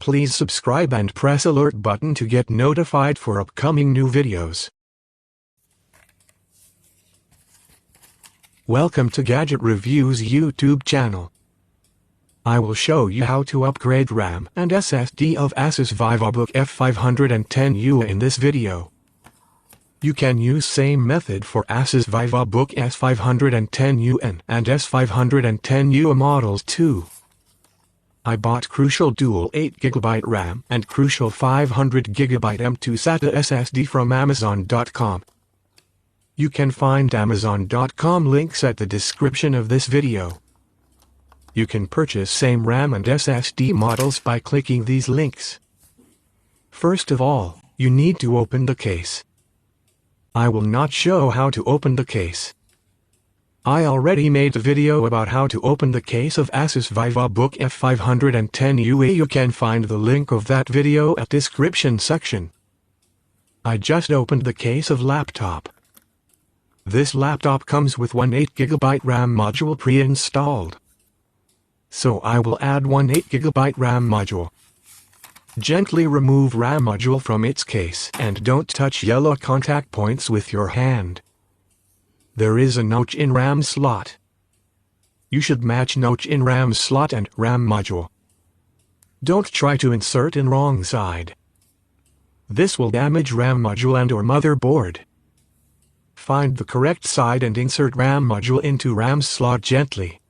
Please subscribe and press alert button to get notified for upcoming new videos. Welcome to Gadget Reviews YouTube channel. I will show you how to upgrade RAM and SSD of Asus Vivobook F510UA in this video. You can use same method for Asus Vivobook S510UA and S510UA models too. I bought Crucial Dual 8GB RAM and Crucial 500GB M2 SATA SSD from Amazon.com. You can find Amazon.com links at the description of this video. You can purchase same RAM and SSD models by clicking these links. First of all, you need to open the case. I will not show how to open the case. I already made a video about how to open the case of Asus Vivobook F510UA. You can find the link of that video at description section. I just opened the case of laptop. This laptop comes with one 8GB RAM module pre-installed. So I will add one 8GB RAM module. Gently remove RAM module from its case and don't touch yellow contact points with your hand. There is a notch in RAM slot. You should match notch in RAM slot and RAM module. Don't try to insert in wrong side. This will damage RAM module and or motherboard. Find the correct side and insert RAM module into RAM slot gently.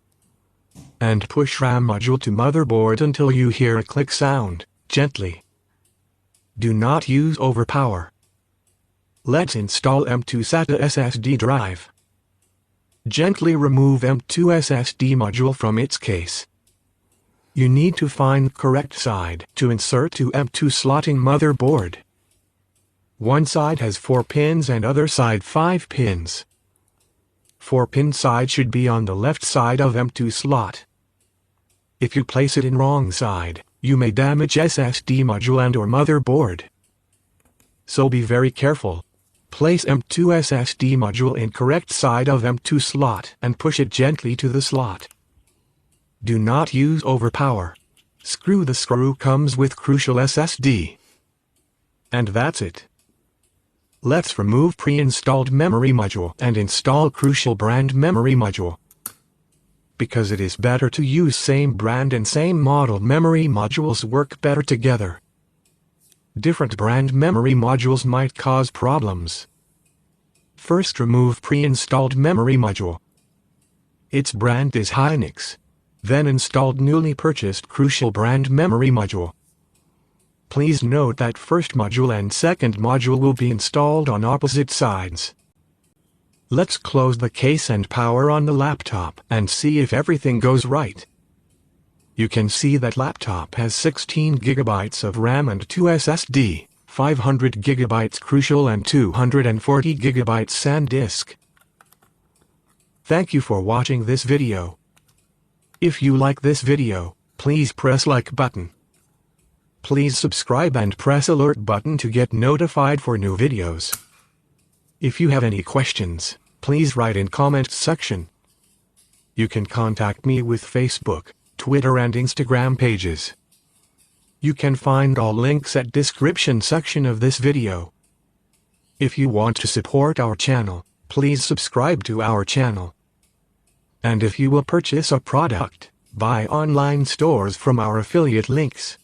And push RAM module to motherboard until you hear a click sound, gently. Do not use overpower. Let's install M2 SATA SSD drive. Gently remove M2 SSD module from its case. You need to find correct side to insert to M2 slotting motherboard. One side has 4 pins and other side 5 pins. 4-pin side should be on the left side of M2 slot. If you place it in wrong side, you may damage SSD module and or motherboard. So be very careful. Place M2 SSD module in correct side of M2 slot and push it gently to the slot. Do not use overpower. Screw. The screw comes with Crucial SSD. And that's it. Let's remove pre-installed memory module and install Crucial brand memory module. Because it is better to use same brand and same model memory modules work better together. Different brand memory modules might cause problems. First, remove pre-installed memory module. Its brand is Hynix. Then installed newly purchased Crucial brand memory module. Please note that first module and second module will be installed on opposite sides. Let's close the case and power on the laptop and see if everything goes right. You can see that laptop has 16 GB of RAM and 2 SSD, 500 GB Crucial and 240 GB SanDisk. Thank you for watching this video. If you like this video, please press like button. Please subscribe and press alert button to get notified for new videos. If you have any questions, please write in comment section. You can contact me with Facebook, Twitter and Instagram pages. You can find all links at description section of this video. If you want to support our channel, please subscribe to our channel. And if you will purchase a product, buy online stores from our affiliate links.